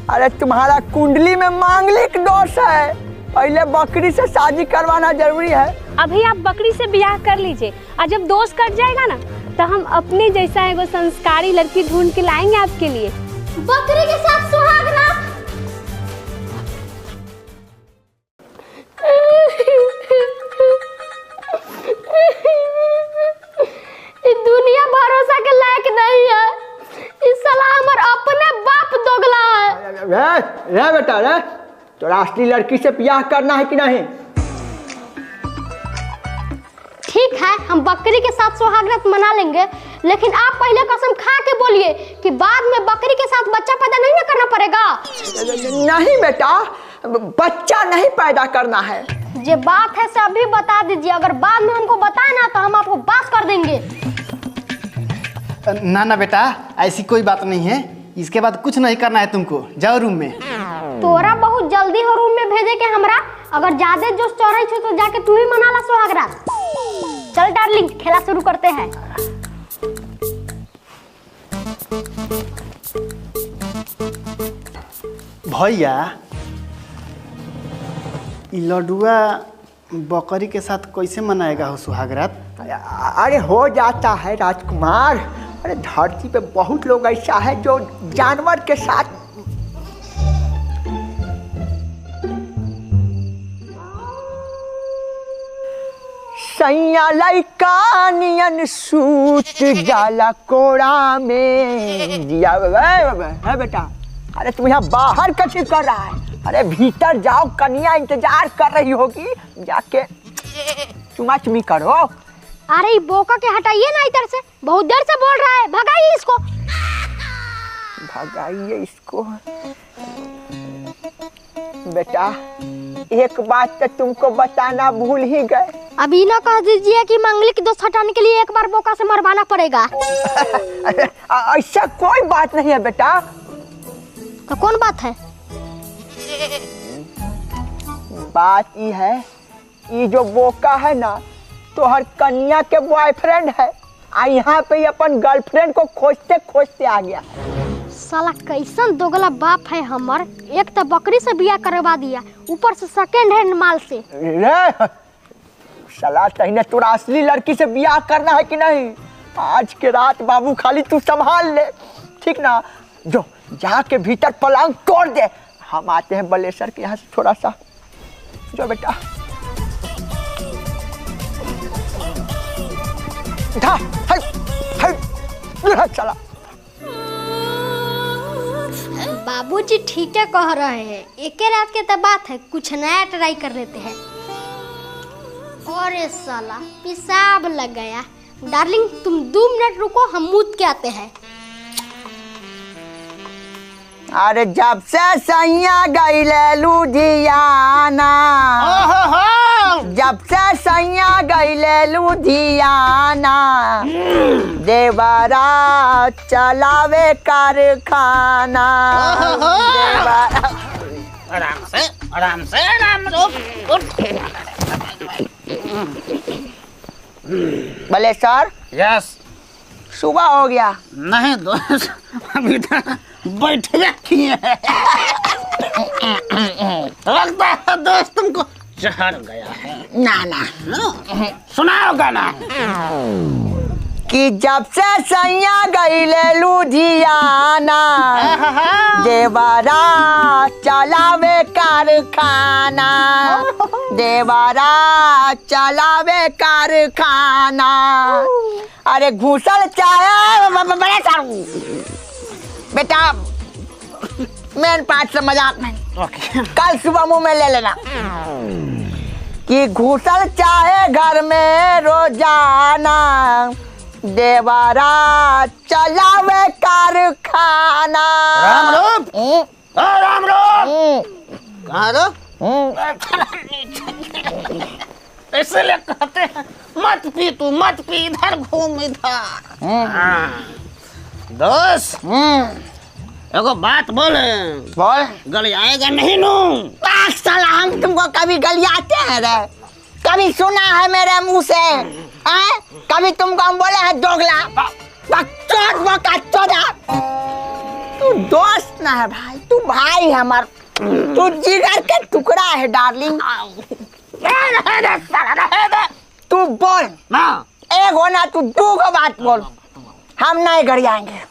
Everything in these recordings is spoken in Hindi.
अरे तुम्हारा कुंडली में मांगलिक दोष है, पहले बकरी से शादी करवाना जरूरी है। अभी आप बकरी से ब्याह कर लीजिए और जब दोष कट जाएगा ना तो हम अपने जैसा एगो संस्कारी लड़की ढूंढ के लाएंगे आपके लिए। बकरी के साथ सुहाग रात। दुनिया भरोसा के लायक नहीं है। इस साला हमार अपने बाप दोगला है। रे बेटा रे, तो असली लड़की से ब्याह करना है कि नहीं? ठीक है, हम बकरी के साथ सुहागरात मना लेंगे, लेकिन आप पहले कसम खा के बोलिए कि बाद में बकरी के साथ बच्चा पैदा नहीं ना करना पड़ेगा। नहीं बेटा, बच्चा नहीं पैदा करना है। ये बात है से अभी बता दीजिए, अगर बाद में हमको बताए ना तो हम आपको बात कर देंगे। ना ना बेटा, ऐसी कोई बात नहीं है। इसके बाद कुछ नहीं करना है तुमको। जाओ रूम में। तोरा बहुत जल्दी हो रूम में भेजे के हमरा। अगर ज्यादा जोश चढ़े छो तो जाके तू ही मना ला सुहागरात। चल डार्लिंग, खेला शुरू करते हैं। भैया, लड्डुआ बकरी के साथ कैसे मनाएगा हो सुहागरात? अरे हो जाता है राजकुमार। अरे धरती पे बहुत लोग ऐसा है जो जानवर के साथ। सैया लइका नियन सूत जाला कोड़ा में दिया। है बेटा, अरे तुम यहाँ बाहर कथी कर रहा है? अरे भीतर जाओ, कन्या इंतजार कर रही होगी, जाके चुमा चुमी करो। अरे बोका के हटाइए ना इधर से, बहुत देर से बोल रहा है। भगाइए इसको, भगाइए इसको। बेटा, एक बात तो तुमको बताना भूल ही गए। अभी ना कह दीजिए कि मांगलिक दोष हटाने के लिए एक बार बोका से मरवाना पड़ेगा। ऐसा कोई बात नहीं है बेटा। तो कौन बात है? बात ये है, ये जो बोका है ना तो हर कन्या के बॉयफ्रेंड है। यहाँ पे अपन गर्लफ्रेंड को खोजते खोजते आ गया। साला कैसन दोगला बाप है हमर। एक तो बकरी से बिया करवा दिया, ऊपर से सेकंड हैंड माल से। रे साला, तहीने तोरा असली लड़की से बियाह करना है कि नहीं? आज के रात बाबू खाली तू संभाल ले, ठीक ना? जो जाके भीतर पलंग तोड़ दे। हम आते हैं बलेसर के यहाँ से थोड़ा सा। जो बेटा, चला। बाबूजी ठीक है कह रहे हैं, एक रात के तो बात है, कुछ नया ट्राई कर लेते हैं। और साला पेशाब लग गया। डार्लिंग तुम 2 मिनट रुको, हम मूत के आते हैं। अरे जब से सैया गईले लुधियाना, जब से सैया गईले लुधियाना, देवरा चलावे कारखाना। आराम से आराम भले सर। यस। सुबह हो गया? नहीं दोस्त, अभी तक बैठे किए हैं। लगता है दोस्त तुमको चढ़ गया है। ना सुनाओ गाना। कि जब से सैया गईले लुधियाना, देवरा चलावे कारखाना, देवरा चलावे कारखाना। अरे घूसल चाहे बेटा, मेन पार्ट से मजाक नहीं, कल सुबह मुंह में ले लेना। कि घूसल चाहे घर में रोजाना, देवरा चलावे कारखाना। राम रूप, राम रूप, कहाँ दो? इसलिए कहते हैं मत पी, तू मत पी, इधर घूम इधर। दोस्त, एगो बात बोले। बोल। गलियाएगा नहीं नू? साला, हम तुमको कभी गलियाते हैं रे? कभी सुना है मेरे मुंह से? कभी तुमको हम बोले हैं दोगला? तू दोस्त ना है भाई, तू भाई है हमार, तू जिगर के टुकड़ा है डार्लिंग। तू बोल ना एक होना, तू दो को बात बोल, हम नहीं घर आएंगे।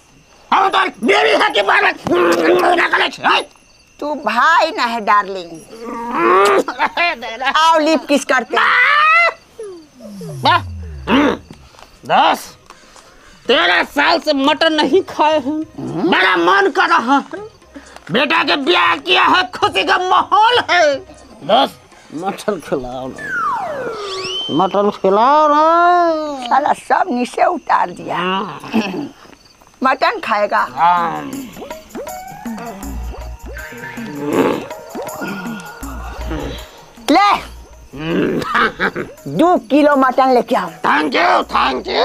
हम तो बेबी है कि बार बार तू भाई ना है डार्लिंग। आओ लिप किस करते दस 13 साल से मटन नहीं खाए हैं, बड़ा मन कर रहा है, बेटा के ब्याह किया है, खुशी का माहौल है। दस मटन खिलाओ ना, मटन खिलाओ ना। साला सब नीचे उतार दिया। मटन खाएगा? ले 2 किलो मटन लेके आओ। Thank you thank you.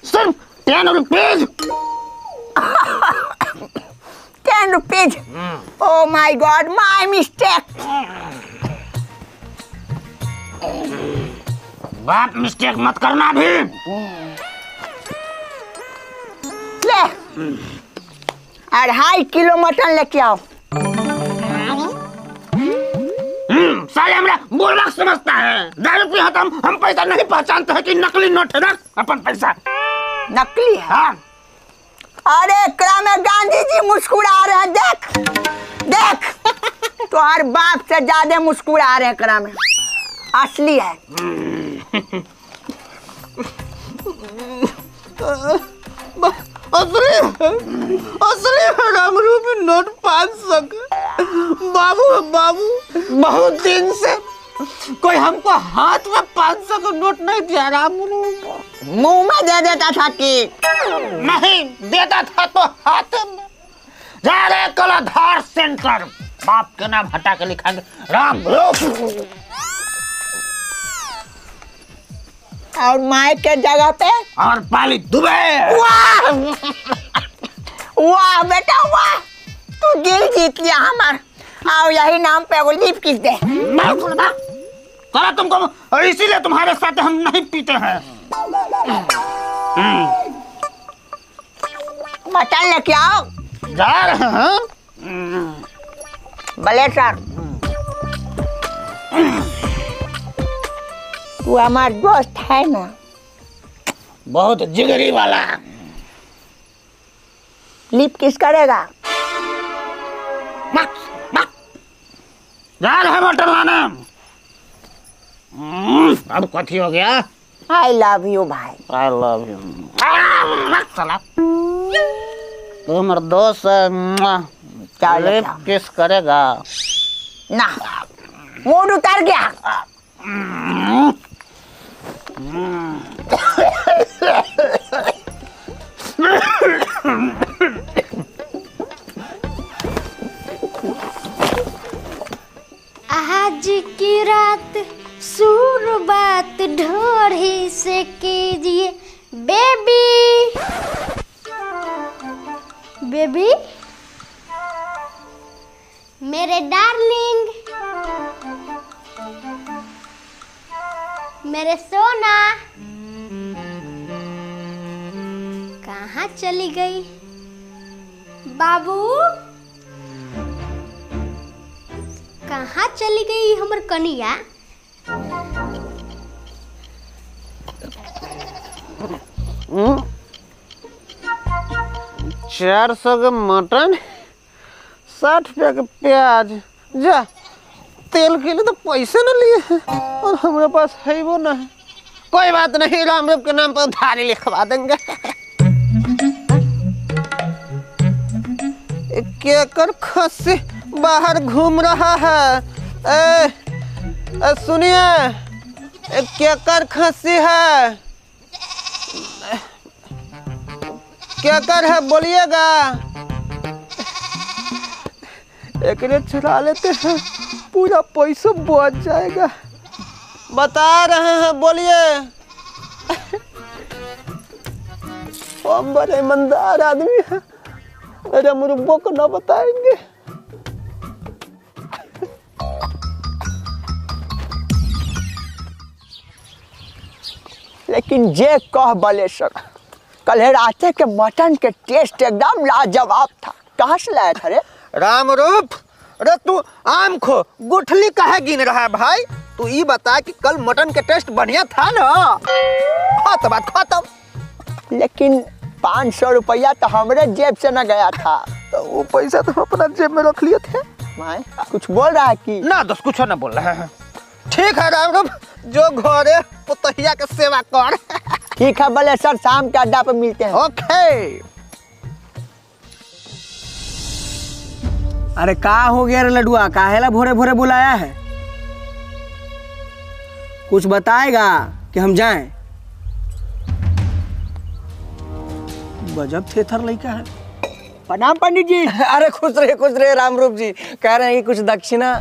सिर्फ 10 rupees. 10 rupees? Oh my God, my mistake. बाप मिस्टेक मत करना भी। ले 2.5 किलो मटन लेके आओ। साले हमरा बुर्बक समझता है। 10 रुपये हम पैसा नहीं पहचानते हैं कि नकली नोट है। रख अपन पैसा। नकली है? हाँ। अरे एकरा में गांधी जी मुस्कुरा रहे हैं, देख देख। तो हर बाप से ज्यादा मुस्कुरा रहे हैं, एकरा में असली है। असली है रामरूपी नोट 500 का। बाबू बाबू बहुत दिन से कोई हमको हाथ में 500 का नोट नहीं दिया। रामरूप मुंह में दे देता था कि नहीं देता था तो हाथ में। जा रहे कलाधार सेंटर, बाप के नाम हटा के लिखाएंगे रामरूप। और माई के जगह पे और पाली दुबे। वाह वाह बेटा वाह, तू दिल जीत लिया हमार। आओ यही नाम पे वो लिप किस दे। कला तुमको, इसीलिए तुम्हारे साथ हम नहीं पीते हैं। मटन लेके आओ। जा रहे हैं। भले सर, तू हमार दोस्त है ना? बहुत जिगरी वाला। लिप किस करेगा? जा रहे हैं मटन लाने। अब कथी हो गया? आई लव यू भाई। I love you. साला तो हमारा दोस्त है, किस करेगा ना? मूड उतर गया। आज की रात शुरुआत ढोढ़ी से कीजिए बेबी। बेबी मेरे डार्लिंग, मेरे सोना, कहाँ चली गई? बाबू कहाँ चली गई हमर कनिया? 400 का मटन, 60 रुपया का प्याज। जा, तेल के लिए तो पैसे न लिए हैं और हमारे पास है वो ना है। कोई बात नहीं, रामरूप के नाम पर उधारी लिखवा देंगे। क्या कर खस्सी बाहर घूम रहा है। सुनिए, क्या कर खस्सी है? क्या कर है बोलिएगा। एक चला लेते हैं, पूरा पैसा बच जाएगा। बता रहे हैं, बोलिए। हम बड़े ईमानदार आदमी हैं, मेरे मुर्गों को ना बताएंगे। लेकिन जे कह बलेसर कल रात के मटन के टेस्ट एकदम लाजवाब था। कहाँ से लाया था रे? राम रूप, अरे तू आम खो गुठली काहे गिन रहा है भाई? तू ये बता कि कल मटन के टेस्ट बढ़िया था ना? खत्म। लेकिन 500 रुपया तो हमरे जेब से न गया था। तो वो पैसा तो अपना जेब में रख लिए थे। मैं कुछ बोल रहा है कि ना दोस्त कुछ ना बोल रहा है। ठीक है राम रूप, जो घरे पुतहिया के सेवा कर। ठीक है भले सर, शाम के अड्डा पे मिलते हैं। ओके। अरे का हो गया रे लडुआ, काहेला भोरे भोरे बुलाया है? कुछ बताएगा कि हम जाएं? गजब थेथर लड़का है। प्रणाम पंडित जी। अरे खुश रहे रामरूप जी। कह रहे हैं कि कुछ दक्षिणा।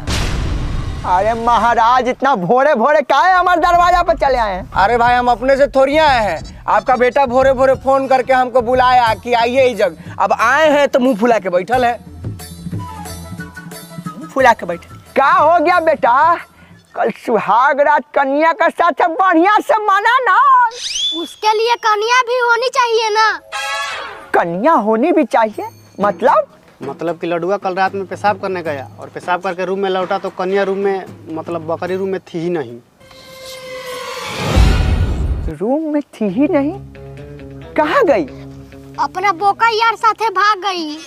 अरे महाराज, इतना भोरे भोरे काहे हमारे दरवाजा पर चले आए हैं? अरे भाई, हम अपने से थोड़ी आए हैं। आपका बेटा भोरे भोरे फोन करके हमको बुलाया कि आइए इस जगह। अब आए हैं तो मुंह फुला के बैठल है। फुला के बैठे क्या हो गया बेटा? कल सुहाग रात कन्या का साथ बढ़िया से माना ना। उसके लिए कन्या भी होनी चाहिए ना। कन्या होनी भी चाहिए मतलब कि लडुआ कल रात में पेशाब करने गया और पेशाब करके रूम में लौटा तो कन्या रूम में, मतलब बकरी रूम में थी ही नहीं। रूम में थी ही नहीं? कहाँ गई? अपना बोका यार साथे भाग गई।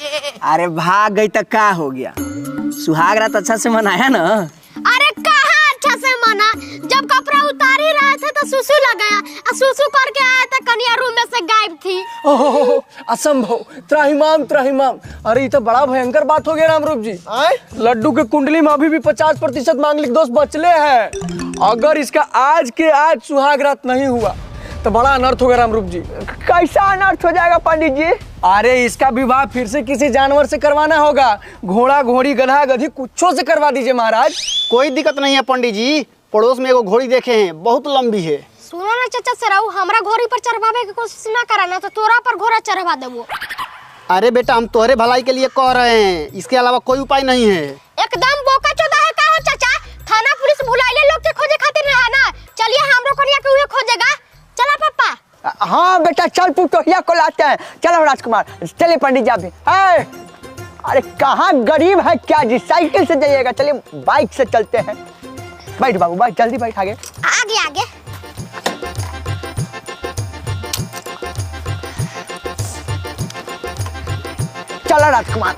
अरे भाग गई तो क्या हो गया? सुहाग रात अच्छा से मनाया ना? अरे कहाँ अच्छा से मना, जब कपड़ा उतार ही रहे थे तो सुसु लग गया और सुसु करके आया था, कन्या रूम में से गायब थी। ओहो, असंभव, त्राहिमाम। अरे ये तो बड़ा भयंकर बात हो गया रामरूप जी। लड्डू के कुंडली में अभी भी 50% मांगलिक दोष बचले हैं। अगर इसका आज के आज सुहाग रात नहीं हुआ तो बड़ा अनर्थ होगा रामरूप जी। कैसा अनर्थ हो जाएगा पंडित जी? अरे इसका विवाह फिर से किसी जानवर से करवाना होगा। घोड़ा घोड़ी गधा गधी कुछो से करवा दीजिए महाराज। कोई दिक्कत नहीं है पंडित जी, पड़ोस में एगो घोड़ी देखे हैं, बहुत लंबी है। सुनो ना चाचा सराऊ, हमरा घोड़ी पर चढ़वावे की कोशिश ना कराना तो तोरा पर घोड़ा चढ़वा देबो। अरे बेटा, हम तोहरे भलाई के लिए कह रहे हैं, इसके अलावा कोई उपाय नहीं है। एकदम बोका चोदा है का हो चाचा? थाना पुलिस बुलाइले लोग के खोजे खातिर रहा ना। चलिए हमरो कन्या के हुए खोजेगा। चला पापा। हाँ बेटा चल, पुटोहिया को लाते हैं। चलो राजकुमार, चलिए पंडित जी अभी। अरे कहाँ गरीब है क्या जी, साइकिल से जाइएगा। चलिए बाइक से चलते हैं। बैठ बाबू, बैठ, जल्दी बैठ। आगे आगे। चलो राजकुमार।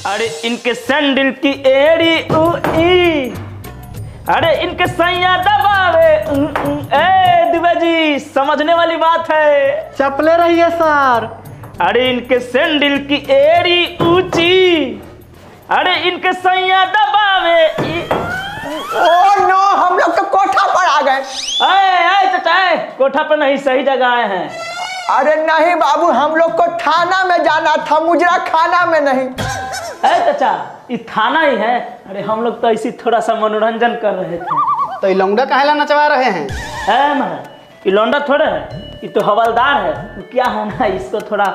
अरे इनके सैंडल की एड़ी ई, अरे इनके सैया दबावे ए दिवा जी, समझने वाली बात है। चपले रहिए सर। अरे इनके सैंडल की एड़ी ऊंची, अरे इनके सैया दबावे ओ नो, हम लोग तो कोठा पर आ गए। चाचा, कोठा पर नहीं, सही जगह आए हैं। अरे नहीं बाबू, हम लोग को थाना में जाना था, मुजरा खाना में नहीं। चाचा, ये थाना ही है। अरे हम लोग तो ऐसी थोड़ा सा मनोरंजन कर रहे थे। तो ये लौंडा काहेला नचवा रहे हैं? महाराज, ये लौंडा थोड़ा है, ये तो हवलदार है। तो क्या है ना, इसको थोड़ा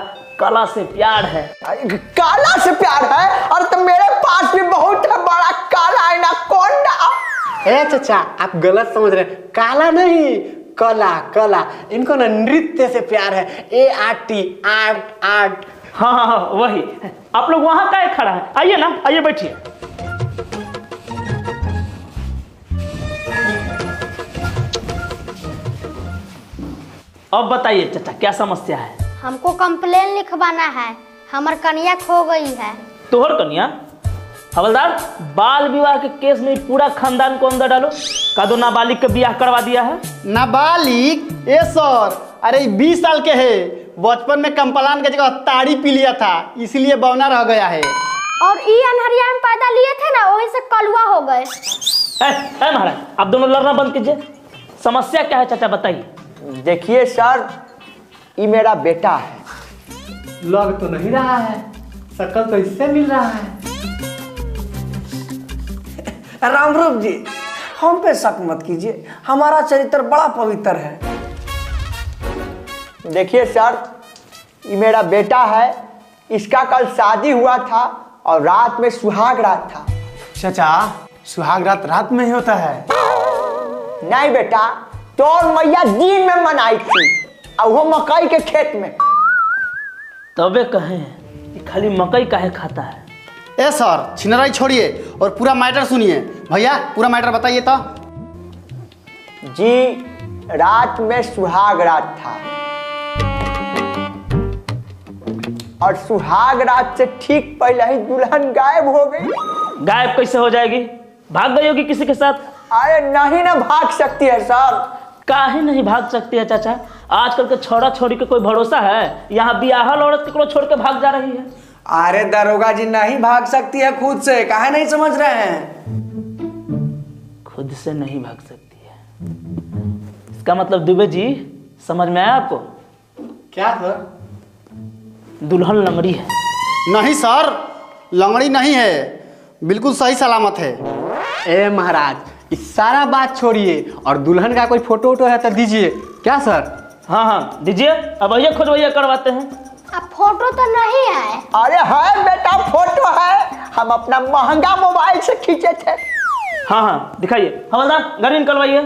कला से प्यार है। काला से प्यार है? और तो मेरे पास भी बहुत है, बड़ा काला है ना कोंडा। ए चाचा, आप गलत समझ रहे हैं। काला नहीं, कला। इनको ना नृत्य से प्यार है। आर्ट। हाँ, वही। आप लोग वहां काहे खड़ा है? आइए ना, आइए बैठिए। अब बताइए चाचा, क्या समस्या है? हमको कंप्लेन लिखवाना है, हमार कन्या खो गई है। तोहर कन्या? हवलदार, बाल विवाह के केस में पूरा खानदान को अंदर डालो। का दो नाबालिग का ब्याह करवा दिया है। नाबालिग? ए सर, अरे 20 साल के है, बचपन में कंप्लान की जगह ताड़ी पी लिया था, इसलिए बौना रह गया है। और ई अनहरिया में पैदा लिए थे ना, वही से कलुआ हो गए। महाराज, आप दोनों लड़ना बंद कीजिए। समस्या क्या है चाचा, बताइए। देखिए सर, ये मेरा बेटा है। लग तो नहीं रहा है, शकल तो इससे मिल रहा है। रामरूप जी, हम पे शक मत कीजिए, हमारा चरित्र बड़ा पवित्र है। देखिए सर, ये मेरा बेटा है। इसका कल शादी हुआ था और रात में सुहाग रात था। चाचा, सुहाग रात में ही होता है? नहीं बेटा, तोर मैया दिन में मनाई थी और वो मकई के खेत में। तबे कहे कि खाली मकई काहे खाता है। ए सर छिनराई छोड़िए और पूरा मैटर सुनिए। भैया पूरा मैटर बताइए तो। जी रात में सुहाग रात था और सुहाग रात से ठीक पहले ही दुल्हन गायब हो गई। गायब कैसे हो जाएगी? भाग गई होगी किसी के साथ। अरे नहीं ना भाग सकती है सर। काहे नहीं भाग सकती है चाचा? आजकल के छोरा छोरी के कोई भरोसा है? यहाँ बियाहल औरत को छोड़ के भाग जा रही है। अरे दरोगा जी नहीं भाग सकती है खुद से, काहे नहीं समझ रहे हैं? खुद से नहीं भाग सकती है, इसका मतलब दुबे जी समझ में आया आपको? क्या सर? दुल्हन लंगड़ी है। नहीं सर, लंगड़ी नहीं है, बिल्कुल सही सलामत है। ए महाराज, इस सारा बात छोड़िए और दुल्हन का कोई फोटो वोटो है तो दीजिए। क्या सर? हाँ हाँ दीजिए, अब भैया खोजवैया करवाते हैं। अब फोटो तो नहीं है। अरे है बेटा फोटो है, हम अपना महंगा मोबाइल से खींचे थे। हाँ हाँ दिखाइए। हवलदार गाड़ी निकलवाइए।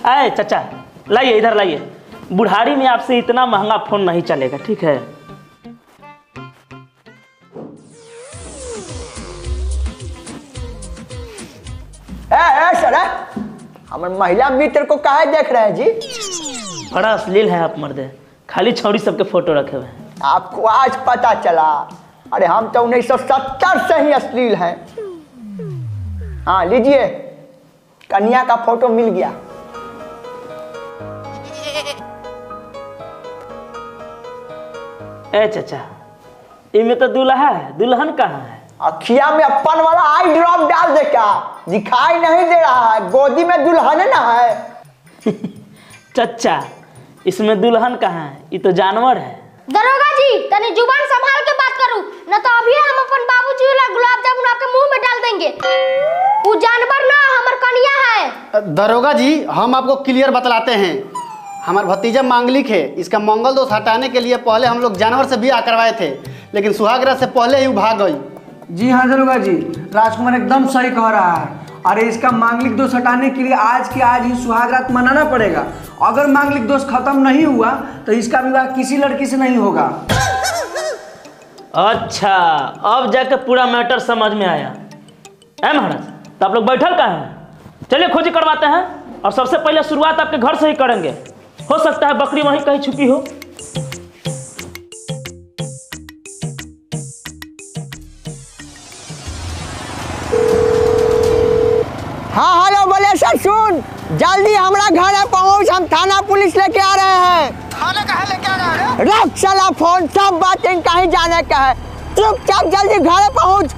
आए चाचा लाइए, इधर लाइए। बुढ़ारी में आपसे इतना महंगा फोन नहीं चलेगा, ठीक है? सर हमारे महिला मित्र को काहे देख रहे हैं जी? बड़ा अश्लील है आप मर्दे, खाली छौड़ी सबके फोटो रखे हुए हैं। आपको आज पता चला? अरे हम तो 1970 से ही अश्लील हैं। हाँ लीजिए, कन्या का फोटो मिल गया। ए चाचा, इनमें तो दूल्हा है, दुल्हन कहाँ है? अखिया में अपन वाला आई ड्रॉप डाल दे क्या? दिखाई नहीं दे रहा है, गोदी में दुल्हन ना है। चचा इसमें दुल्हन कहाँ है? ये तो जानवर है। दरोगा जी तने जुबान संभाल के बात करूं, न तो अभी हम अपन बाबूजी वाला गुलाब जामुन आपके मुंह में डाल देंगे। वो जानवर ना हमर कन्या है। दरोगा जी हम आपको क्लियर बतलाते हैं, हमारा भतीजा मांगलिक है। इसका मंगल दोष हटाने के लिए पहले हम लोग जानवर से ब्याह करवाए थे, लेकिन सुहागरात से पहले ही वो भाग गई। जी हाँ दरोगा जी, राजकुमार एकदम सही कह रहा है। अरे इसका मांगलिक दोष हटाने के लिए आज के आज ही सुहागरात मनाना पड़ेगा। अगर मांगलिक दोष खत्म नहीं हुआ तो इसका विवाह किसी लड़की से नहीं होगा। अच्छा अब जाके पूरा मैटर समझ में आया। है महाराज, तो आप लोग बैठल कहाँ हैं? चलिए खोजी करवाते हैं, और सबसे पहले शुरुआत आपके घर से ही करेंगे। हो सकता है बकरी वहीं कहीं छुपी हो। हाँ हेलो बोले सर, सुन जल्दी हमारा घर पहुँच, हम थाना पुलिस लेके आ रहे हैं। थाने कहाँ लेके आ रहे हैं? रख साला फोन, सब बात कहीं जाने का है। चुपचाप जल्दी घर पहुँच।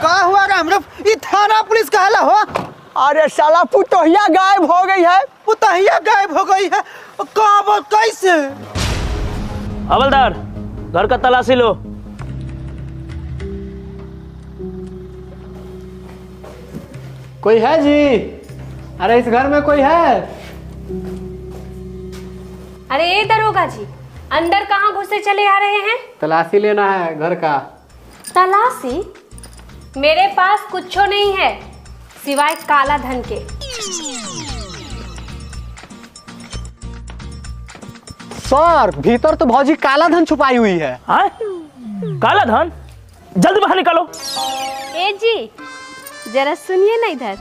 कहाँ हुआ राम? ये थाना पुलिस कहला हो? अरे साला पुतोहिया गायब हो गई है। पुतहिया गायब हो गई है? कहाँ, कैसे? हवलदार घर का तलाशी लो। कोई है जी? अरे इस घर में कोई है? अरे ये दरोगा जी अंदर कहाँ घुसे चले आ रहे हैं? तलाशी लेना है घर का। तलाशी? मेरे पास कुछ नहीं है सिवाय काला धन के। सर भीतर तो भौजी काला धन छुपाई हुई है। हाँ? काला धन? जल्दी बाहर निकालो। ए जी जरा सुनिए ना इधर।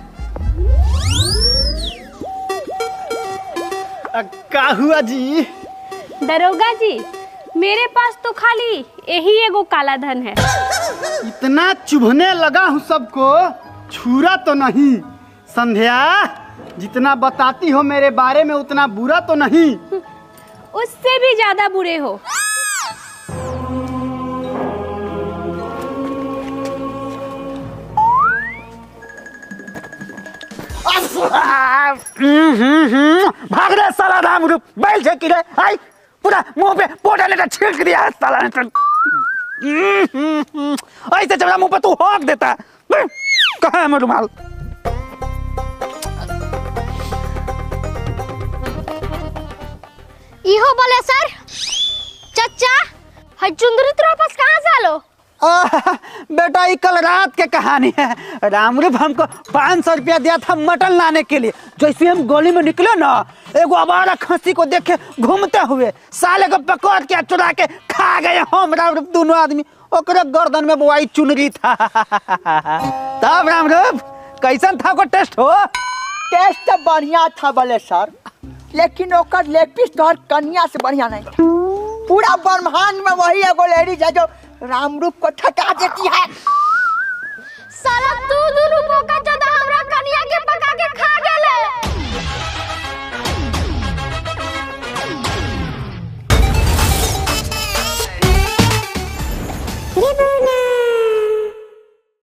क्या हुआ जी? दरोगा जी मेरे पास तो खाली यही एगो काला धन है। इतना चुभने लगा हूँ सबको, छुरा तो नहीं। संध्या जितना बताती हो मेरे बारे में उतना बुरा तो नहीं। उससे भी ज्यादा बुरे हो। भाग रे साला राम रूप, बैल से किरे आई पूरा मुंह पे पोटा लेकर छिड़क दिया है साला ने। ऐसे जब मुंह पे तू होक देता। कहाँ है मेरा रुमाल? इहो बोले सर चचा है चुंदरी तेरे पास कहाँ से आलो? बेटा ये कल रात के कहानी है। रामरूप हमको 500 रुपया दिया था मटन लाने के लिए। जैसे हम गली में निकले ना, एगो आवारा खस्सी को देखे घूमते हुए साले को पकड़ के चुरा के खा गए हम रामरूप दोनों आदमी। ओकरे गर्दन में बुआई चुनरी था। तब रामरूप कैसन था को टेस्ट हो? टेस्ट तो बढ़िया था बोले सर, लेकिन ओकर लेग पीस तो हर कन्या से बढ़िया नहीं था। पूरा ब्रह्मांड में वही एगो लेडीज है जो रामरूप को ठका देती है। साला तू दोनों मौका